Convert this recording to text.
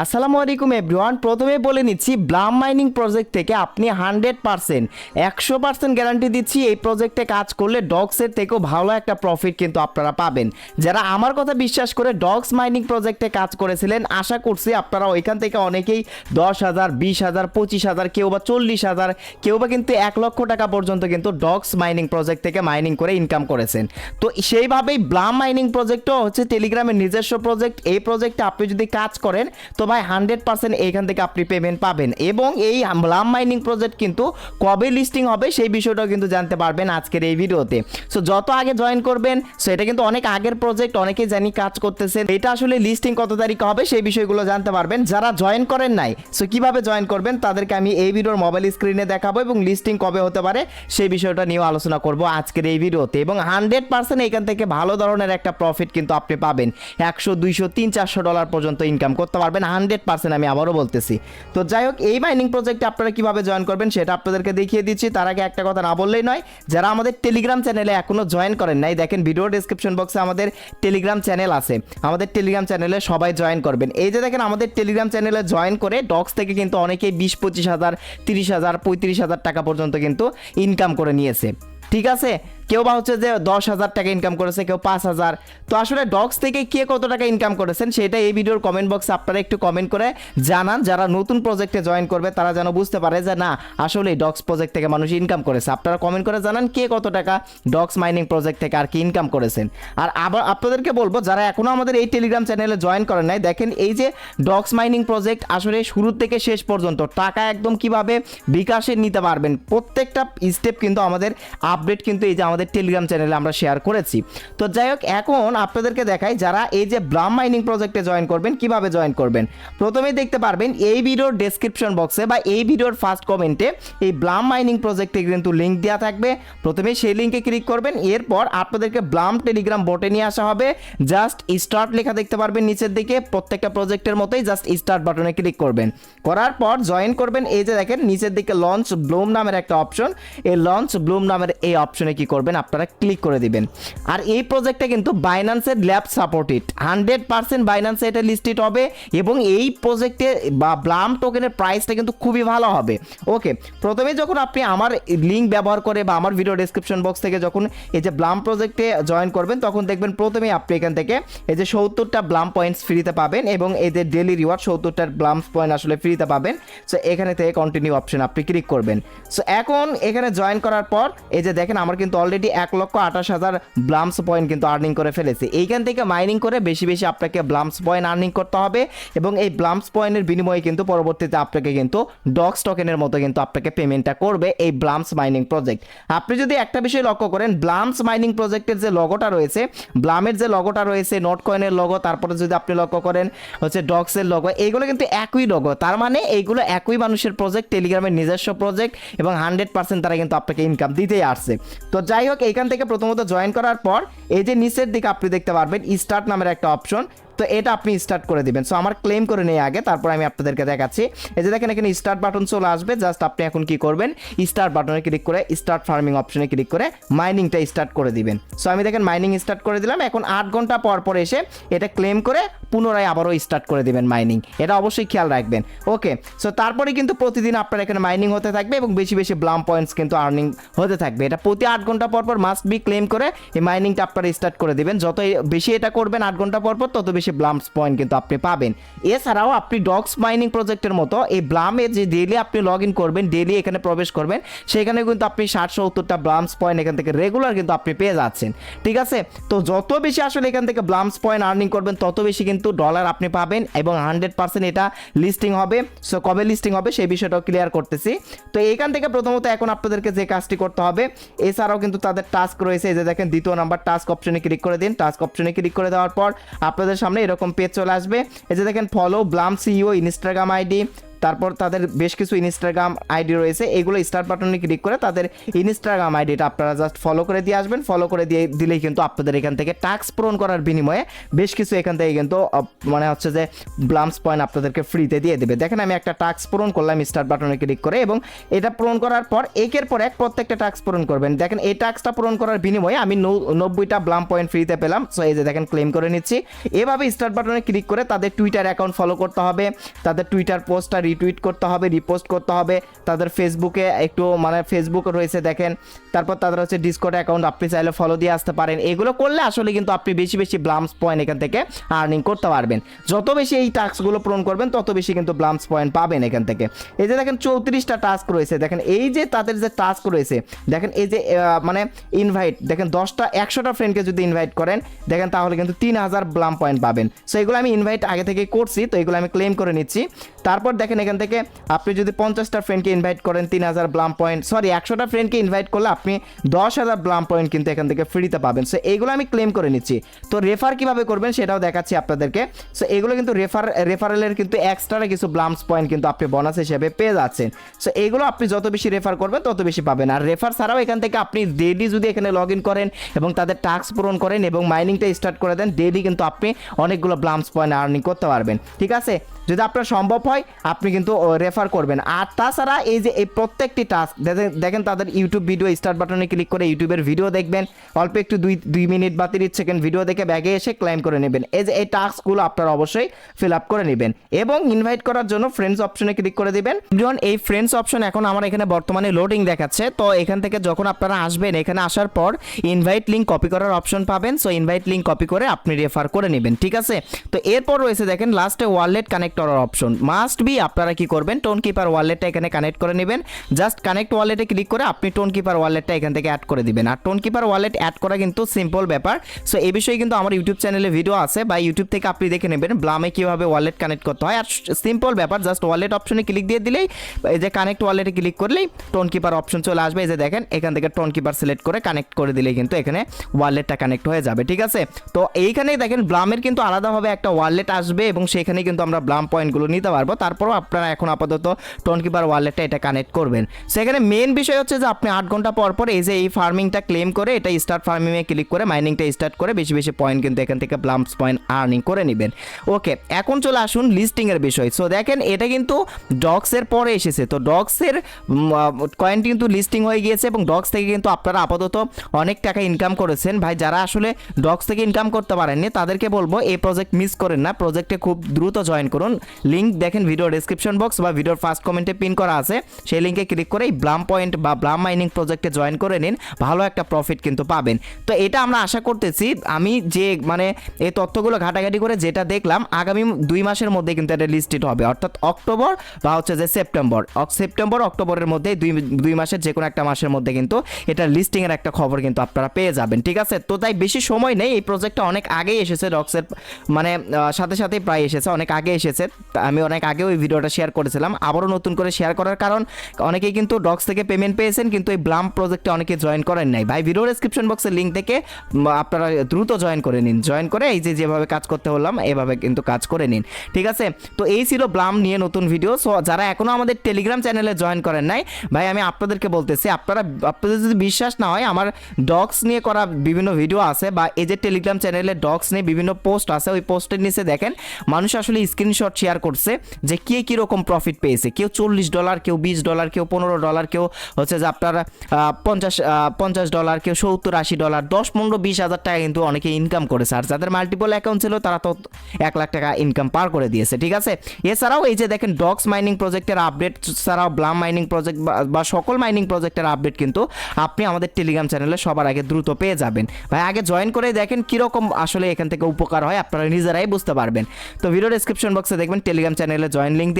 আসসালামু আলাইকুম এভরিওয়ান। প্রথমে বলে নিচ্ছি, ব্লাম মাইনিং প্রজেক্ট থেকে আপনি 100% গ্যারান্টি দিচ্ছি এই প্রজেক্টে কাজ করলে ডগসের থেকেও ভালো একটা প্রফিট কিন্তু আপনারা পাবেন। যারা আমার কথা বিশ্বাস করে ডগস মাইনিং প্রজেক্টে কাজ করেছিলেন, আশা করছি আপনারা ওইখান থেকে অনেকেই 10,000, 20,000, 25,000, কেউ বা 40,000, কেউ বা কিন্তু 1,00,000 টাকা পর্যন্ত কিন্তু ডগস মাইনিং প্রজেক্ট থেকে মাইনিং করে ইনকাম করেছেন। তো সেইভাবেই ব্লাম মাইনিং প্রজেক্টও হচ্ছে টেলিগ্রামের নিজস্ব প্রজেক্ট। এই প্রজেক্টে আপনি যদি কাজ করেন তো ভাই 100% এইখান থেকে আপনি পেমেন্ট পাবেন। এবং এই ব্লাম মাইনিং প্রজেক্ট কিন্তু কবে লিস্টিং হবে সেই বিষয়টাও কিন্তু জানতে পারবেন আজকের এই ভিডিওতে। সো যত আগে জয়েন করবেন, সো এটা কিন্তু অনেক আগের প্রজেক্ট, অনেকেই জানি কাজ করতেছেন, এটা আসলে লিস্টিং কত তারিখে হবে সেই বিষয়গুলো জানতে পারবেন। যারা জয়েন করেন নাই, সো কিভাবে জয়েন করবেন তাদেরকে আমি এই ভিডিওর মোবাইল স্ক্রিনে দেখাবো এবং লিস্টিং কবে হতে পারে সেই বিষয়টা নিয়েও আলোচনা করব আজকের এই ভিডিওতে। এবং 100% এখান থেকে ভালো ধরনের একটা প্রফিট কিন্তু আপনি পাবেন। 100, 200, 300, 400 ডলার পর্যন্ত ইনকাম করতে পারবেন 100%। আমি আবারও বলতেছি। তো যাই হোক, এই মাইনিং প্রজেক্টে আপনারা কিভাবে জয়েন করবেন সেটা আপনাদেরকে দেখিয়ে দিচ্ছি। তার আগে একটা কথা না বললেই নয়, যারা আমাদের টেলিগ্রাম চ্যানেলে এখনো জয়েন করেন নাই, দেখেন ভিডিও ডেসক্রিপশন বক্সে আমাদের টেলিগ্রাম চ্যানেল আছে। আমাদের টেলিগ্রাম চ্যানেলে সবাই জয়েন করবেন। এই যে দেখেন, আমাদের টেলিগ্রাম চ্যানেলে জয়েন করে ডক্স থেকে কিন্তু অনেকেই 20-25,000, 30,000, 35,000 টাকা পর্যন্ত কিন্তু ইনকাম করে নিয়েছে। ঠিক আছে, কেউ বা হচ্ছে যে 10,000 টাকা ইনকাম করেছে, কেউ 5,000। তো আসলে ডগস থেকে কে কত টাকা ইনকাম করেছেন সেটা এই ভিডিওর কমেন্ট বক্সে আপনারা একটু কমেন্ট করে জানান। যারা নতুন প্রজেক্টে জয়েন করবে তারা যেন বুঝতে পারে যে না, আসলে ডগস প্রজেক্ট থেকে মানুষ ইনকাম করেছে। আপনারা কমেন্ট করে জানান কে কত টাকা ডগস মাইনিং প্রজেক্ট থেকে আর কি ইনকাম করেছেন। আর আবার আপনাদেরকে বলবো, যারা এখনও আমাদের এই টেলিগ্রাম চ্যানেলে জয়েন করেন নাই, দেখেন এই যে ডগস মাইনিং প্রজেক্ট আসলে শুরু থেকে শেষ পর্যন্ত টাকা একদম কিভাবে বিকাশে নিতে পারবেন প্রত্যেকটা স্টেপ কিন্তু আমাদের আপডেট কিন্তু এই যে আমাদের টেলিগ্রাম চ্যানেলে আমরা শেয়ার করেছি। তো যাই হোক, এখন আপনাদেরকে দেখাই যারা এই যে ব্লাম মাইনিং প্রজেক্টে জয়েন করবেন কিভাবে জয়েন করবেন। প্রথমেই দেখতে পারবেন এই ভিডিওর ডেসক্রিপশন বক্সে বা এই ভিডিওর ফার্স্ট কমেন্টে এই ব্লাম মাইনিং প্রজেক্টে কিন্তু লিঙ্ক দেওয়া থাকবে। প্রথমে সেই লিঙ্কে ক্লিক করবেন, এরপর আপনাদেরকে ব্লাম টেলিগ্রাম বোটে নিয়ে আসা হবে। জাস্ট স্টার্ট লেখা দেখতে পারবেন নিচের দিকে, প্রত্যেকটা প্রজেক্টের মতোই জাস্ট স্টার্ট বাটনে ক্লিক করবেন। করার পর জয়েন করবেন। এই যে দেখেন নিচের দিকে লঞ্চ ব্লুম নামের একটা অপশন, এই লঞ্চ ব্লুম নামের এই অপশনে কি করবেন আপনারা ক্লিক করে দিবেন। আর এই প্রজেক্টটা কিন্তু বাইন্যান্সের ল্যাব সাপোর্টেড, 100% বাইন্যান্সে এটা লিস্টেড হবে। এবং এই প্রজেক্টে বা ব্লাম টোকেনের প্রাইসটা কিন্তু খুবই ভালো হবে। ওকে, প্রথমে যখন আপনি আমার লিঙ্ক ব্যবহার করে বা আমার ভিডিও ডেসক্রিপশন বক্স থেকে যখন এই যে ব্লাম প্রজেক্টে জয়েন করবেন, তখন দেখবেন প্রথমেই আপনি এখান থেকে এই যে 70টা ব্লাম পয়েন্টস ফ্রিতে পাবেন এবং এই যে ডেলি রিওয়ার্ড 70টা ব্লাম পয়েন্ট আসলে ফ্রিতে পাবেন। সো এখানে থেকে কন্টিনিউ অপশন আপনি ক্লিক করবেন। সো এখন এখানে জয়েন করার পর এই যে দেখেন আমার কিন্তু অলরেডি 1,28,000 ব্লামস পয়েন্ট কিন্তু আর্নিং করে ফেলেছে। এইখান থেকে মাইনিং করে বেশি বেশি আপনাকে ব্লামস পয়েন্ট আর্নিং করতে হবে এবং এই ব্লামস পয়েন্টের বিনিময়ে কিন্তু পরবর্তীতে আপনাকে কিন্তু ডগস টোকেনের মতো কিন্তু আপনাকে পেমেন্টটা করবে এই ব্লামস মাইনিং প্রজেক্ট। আপনি যদি একটা বিষয় লক্ষ্য করেন, ব্লামস মাইনিং প্রজেক্টের যে লগোটা রয়েছে, ব্লামের যে লগোটা রয়েছে, নোট কয়েনের লগো, তারপরে যদি আপনি লক্ষ্য করেন হচ্ছে ডগসের লগো, এইগুলো কিন্তু একই লগো। তার মানে এইগুলো একই মানুষের প্রজেক্ট, টেলিগ্রামের নিজস্ব প্রজেক্ট এবং 100% তারা কিন্তু আপনাকে ইনকাম দিতেই আসছে। তো যাই হোক, এইখান থেকে প্রথমত জয়েন করার পর এই যে নিচের দিকে আপনি দেখতে পারবেন স্টার্ট নামের একটা অপশন, তো এটা আপনি স্টার্ট করে দিবেন। সো আমার ক্লেম করে নেই আগে, তারপর আমি আপনাদেরকে দেখাচ্ছি। এই যে দেখেন এখানে স্টার্ট বাটন চলে আসবে। জাস্ট আপনি এখন কি করবেন, স্টার্ট বাটনে ক্লিক করে স্টার্ট ফার্মিং অপশনে ক্লিক করে মাইনিংটা স্টার্ট করে দিবেন। সো আমি দেখেন মাইনিং স্টার্ট করে দিলাম। এখন 8 ঘন্টা পর পর এসে এটা ক্লেম করে পুনরায় আবারও স্টার্ট করে দিবেন মাইনিং। এটা অবশ্যই খেয়াল রাখবেন। ওকে, সো তারপরে কিন্তু প্রতিদিন আপনার এখানে মাইনিং হতে থাকবে এবং বেশি বেশি ব্লাম পয়েন্টস কিন্তু আর্নিং হতে থাকবে। এটা প্রতি 8 ঘন্টা পর পর মাস্ট বি ক্লেম করে এই মাইনিংটা আপনারা স্টার্ট করে দিবেন। যত বেশি এটা করবেন 8 ঘন্টা পর পর, তত বেশি ব্লামস পয়েন্ট কিন্তু আপনি পাবেন। এছাড়াও আপনি ডগস মাইনিং প্রজেক্টের মতো এই ব্লামে যে ডেইলি আপনি লগ ইন করবেন, ডেইলি এখানে প্রবেশ করবেন, সেখানে কিন্তু আপনি 60-70টা ব্লামস পয়েন্ট এখান থেকে রেগুলার কিন্তু আপনি পেয়ে যাচ্ছেন। ঠিক আছে, তো যত বেশি আসলে এখান থেকে ব্লামস পয়েন্ট আর্নিং করবেন তত বেশি কিন্তু ডলার আপনি পাবেন এবং 100% এটা লিস্টিং হবে। সো কবে লিস্টিং হবে সেই বিষয়টাও ক্লিয়ার করতেছি। তো এখান থেকে প্রথমত এখন আপনাদেরকে যে কাজটি করতে হবে, এছাড়াও কিন্তু তাদের টাস্ক রয়েছে। এই যে দেখেন দ্বিতীয় নাম্বার টাস্ক অপশনে ক্লিক করে দিন। টাস্ক অপশনে ক্লিক করে দেওয়ার পর আপনাদের সামনে এরকম পেজ চলে আসবে। এই যে দেখেন follow Blum CEO Instagram ID, তারপর তাদের বেশ কিছু ইনস্টাগ্রাম আইডি রয়েছে, এগুলো স্টার্ট বাটনে ক্লিক করে তাদের ইনস্টাগ্রাম আইডিটা আপনারা জাস্ট ফলো করে দিয়ে আসবেন। ফলো করে দিয়ে দিলেই কিন্তু আপনাদের এখান থেকে টাস্ক পূরণ করার বিনিময়ে বেশ কিছু এখান থেকে কিন্তু মানে হচ্ছে যে ব্লাম্পস পয়েন্ট আপনাদেরকে ফ্রিতে দিয়ে দেবে। দেখেন আমি একটা টাস্ক পূরণ করলাম স্টার্ট বাটনে ক্লিক করে, এবং এটা পূরণ করার পর একের পর এক প্রত্যেকটা টাস্ক পূরণ করবেন। দেখেন এই টাস্কটা পূরণ করার বিনিময়ে আমি 90টা ব্লাম্প পয়েন্ট ফ্রিতে পেলাম। সো এই যে দেখেন ক্লেম করে নিচ্ছি। এভাবে স্টার্ট বাটনে ক্লিক করে তাদের টুইটার অ্যাকাউন্ট ফলো করতে হবে, তাদের টুইটার পোস্টটা রিটুইট করতে হবে, রিপোস্ট করতে হবে, তাদের ফেসবুকে একটু মানে ফেসবুক রয়েছে দেখেন, তারপর তাদের হচ্ছে ডিসকর্ড অ্যাকাউন্ট আপনি চাইলে ফলো দিয়ে আসতে পারেন। এগুলো করলে আসলে কিন্তু আপনি বেশি বেশি ব্লাম্পস পয়েন্ট এখান থেকে আর্নিং করতে পারবেন। যত বেশি এই টাস্কগুলো পূরণ করবেন তত বেশি কিন্তু ব্লাম্পস পয়েন্ট পাবেন এখান থেকে। এই যে দেখেন 34টা টাস্ক রয়েছে, দেখেন এই যে তাদের যে টাস্ক রয়েছে, দেখেন এই যে মানে ইনভাইট, দেখেন 100টা ফ্রেন্ডকে যদি ইনভাইট করেন দেখেন তাহলে কিন্তু 3000 ব্লাম্প পয়েন্ট পাবেন। সো এগুলো আমি ইনভাইট আগে থেকে করছি, তো এগুলো আমি ক্লেম করে নিচ্ছি। তারপর দেখেন এখান থেকে আপনি যদি 50টা ফ্রেন্ডকে ইনভাইট করেন 3000 ব্লাম্প পয়েন্ট, সরি 100টা ফ্রেন্ডকে ইনভাইট করলে আপনি 10,000 ব্লাম্প পয়েন্ট কিন্তু এখান থেকে ফ্রিতে পাবেন। সো এইগুলো আমি ক্লেম করে নিচ্ছি। তো রেফার কিভাবে করবেন সেটাও দেখাচ্ছি আপনাদেরকে। সো এগুলো কিন্তু রেফারেলের কিন্তু এক্সট্রা কিছু ব্লাম্পস পয়েন্ট কিন্তু আপনি বোনাস হিসেবে পেয়ে যাচ্ছেন। সো এইগুলো আপনি যত বেশি রেফার করবেন তত বেশি পাবেন। আর রেফার ছাড়াও এখান থেকে আপনি ডেইলি যদি এখানে লগ ইন করেন এবং তাদের টাস্ক পূরণ করেন এবং মাইনিংটা স্টার্ট করে দেন, ডেইলি কিন্তু আপনি অনেকগুলো ব্লাম্পস পয়েন্ট আর্নিং করতে পারবেন। ঠিক আছে, যদি আপনার সম্ভব হয় আপনি কিন্তু রেফার করবেন। আর তাছাড়া এই যে এই প্রত্যেকটি টাস্ক দেখেন তাদের ইউটিউব ভিডিও স্টার্ট বাটনে ক্লিক করে ইউটিউবের ভিডিও দেখবেন, অল্প একটু 2 মিনিট বা 30 সেকেন্ড ভিডিও দেখে ব্যাগে এসে ক্লেম করে নেবেন। এই যে এই টাস্কগুলো আপনারা অবশ্যই ফিল আপ করে নেবেন এবং ইনভাইট করার জন্য ফ্রেন্ডস অপশনে ক্লিক করে দিবেন। যখন এই ফ্রেন্ডস অপশন এখন আমার এখানে বর্তমানে লোডিং দেখাচ্ছে, তো এখান থেকে যখন আপনারা আসবেন এখানে আসার পর ইনভাইট লিঙ্ক কপি করার অপশন পাবেন। সো ইনভাইট লিঙ্ক কপি করে আপনি রেফার করে নেবেন। ঠিক আছে, তো এরপর রয়েছে দেখেন লাস্টে ওয়ালেট কানেক্ট করার অপশন। মাস্ট বি আপনারা কি করবেন, টোন কিপার ওয়ালেটটা এখানে কানেক্ট করে নেবেন। জাস্ট কানেক্ট ওয়ালেটে ক্লিক করে আপনি টোন কিপার ওয়ালেটটা এখান থেকে অ্যাড করে দিবেন। আর টোন কিপার ওয়ালেট অ্যাড করা কিন্তু সিম্পল ব্যাপার। সো এই বিষয়ে কিন্তু আমার ইউটিউব চ্যানেলে ভিডিও আছে, বা ইউটিউব থেকে আপনি দেখে নেবেন ব্লামে কিভাবে ওয়ালেট কানেক্ট করতে হয়। আর সিম্পল ব্যাপার, জাস্ট ওয়ালেট অপশনে ক্লিক দিয়ে দিলেই এই যে কানেক্ট ওয়ালেটে ক্লিক করলেই টোন কিপার অপশন চলে আসবে। এই যে দেখেন এখান থেকে টোন কিপার সিলেক্ট করে কানেক্ট করে দিলেই কিন্তু এখানে ওয়ালেটটা কানেক্ট হয়ে যাবে। ঠিক আছে, তো এইখানেই দেখেন ব্লামের কিন্তু আলাদাভাবে একটা ওয়ালেট আসবে এবং সেখানে কিন্তু আমরা ব্লাম পয়েন্টগুলো নিতে পারবো। তারপরও আপনারা এখন আপাতত টোন কিপার ওয়ালেটটা এটা কানেক্ট করবেন। সেখানে মেন বিষয় হচ্ছে যে আপনি 8 ঘন্টা পর পর এই যে এই ফার্মিংটা ক্লেম করে এটা স্টার্ট ফার্মিংয়ে ক্লিক করে মাইনিংটা স্টার্ট করে বেশি বেশি পয়েন্ট কিন্তু এখান থেকে ব্লাম্পস পয়েন্ট আর্নিং করে নেবেন। ওকে, এখন চলে আসুন লিস্টিংয়ের বিষয়। সো দেখেন এটা কিন্তু ডক্সের পরে এসেছে, তো ডক্সের কয়েন কিন্তু লিস্টিং হয়ে গিয়েছে এবং ডক্স থেকে কিন্তু আপনারা আপাতত অনেক টাকা ইনকাম করেছেন। ভাই যারা আসলে ডক্স থেকে ইনকাম করতে পারেননি তাদেরকে বলবো এই প্রজেক্ট মিস করেন না, প্রজেক্টে খুব দ্রুত জয়েন করুন। লিঙ্ক দেখেন ভিডিও ডেসক্রিপশন বক্স বা ভিডিওর ফার্স্ট কমেন্টে পিন করা আছে, সেই লিঙ্কে ক্লিক করে এই ব্লাম পয়েন্ট বা ব্লাম মাইনিং প্রজেক্টে জয়েন করে নিন, ভালো একটা প্রফিট কিন্তু পাবেন। তো এটা আমরা আশা করতেছি, আমি যে মানে এই তথ্যগুলো ঘাটাঘাটি করে যেটা দেখলাম আগামী 2 মাসের মধ্যে কিন্তু এটা লিস্টেড হবে, অর্থাৎ অক্টোবর বা হচ্ছে যে সেপ্টেম্বর অক্টোবরের মধ্যে 2 মাসের যে কোনো একটা মাসের মধ্যে কিন্তু এটা লিস্টিংয়ের একটা খবর কিন্তু আপনারা পেয়ে যাবেন। ঠিক আছে, তো তাই বেশি সময় নেই, এই প্রজেক্টটা অনেক আগেই এসেছে, ডক্সের মানে সাথে সাথেই প্রায় এসেছে, অনেক আগে এসেছে। আমি অনেক আগে ওই ভিডিওটা শেয়ার করেছিলাম, আবারও নতুন করে শেয়ার করার কারণ অনেকেই কিন্তু ডক্স থেকে পেমেন্ট পেয়েছেন কিন্তু এই ব্লাম প্রজেক্টে অনেকে জয়েন করেন নাই। ভাই ভিডিও ডেসক্রিপশন বক্সের লিঙ্ক থেকে আপনারা দ্রুত জয়েন করে নিন, জয়েন করে এই যে যেভাবে কাজ করতে বললাম এভাবে কিন্তু কাজ করে নিন। ঠিক আছে, তো এই ছিল ব্লাম নিয়ে নতুন ভিডিও। সো যারা এখনও আমাদের টেলিগ্রাম চ্যানেলে জয়েন করেন নাই, ভাই আমি আপনাদেরকে বলতেছি আপনাদের যদি বিশ্বাস না হয় আমার ডক্স নিয়ে করা বিভিন্ন ভিডিও আছে, বা এই যে টেলিগ্রাম চ্যানেলে ডক্স নিয়ে বিভিন্ন পোস্ট আছে, ওই পোস্টের নিচে দেখেন মানুষ আসলে স্ক্রিনশট শেয়ার করছে যে কে কীরকম প্রফিট পেয়েছে, কেউ $40, কেউ $20, কেউ $15, কেউ হচ্ছে যে আপনার $50, কেউ $70-80, 10-15-20 হাজার টাকা কিন্তু অনেকে ইনকাম করেছে। আর যাদের মাল্টিপল অ্যাকাউন্ট ছিল তারা তো 1 লাখ টাকা ইনকাম পার করে দিয়েছে। ঠিক আছে, এছাড়াও এই যে দেখেন ডক্স মাইনিং প্রজেক্টের আপডেট ছাড়াও ব্লাম মাইনিং প্রজেক্ট বা সকল মাইনিং প্রজেক্টের আপডেট কিন্তু আপনি আমাদের টেলিগ্রাম চ্যানেলে সবার আগে দ্রুত পেয়ে যাবেন। ভাই আগে জয়েন করে দেখেন কীরকম আসলে এখান থেকে উপকার হয়, আপনারা নিজেরাই বুঝতে পারবেন। তো ভিডিও ডেসক্রিপশন বক্সে দেখবেন টেলিগ্রাম চ্যানেলে জয়েন লিঙ্ক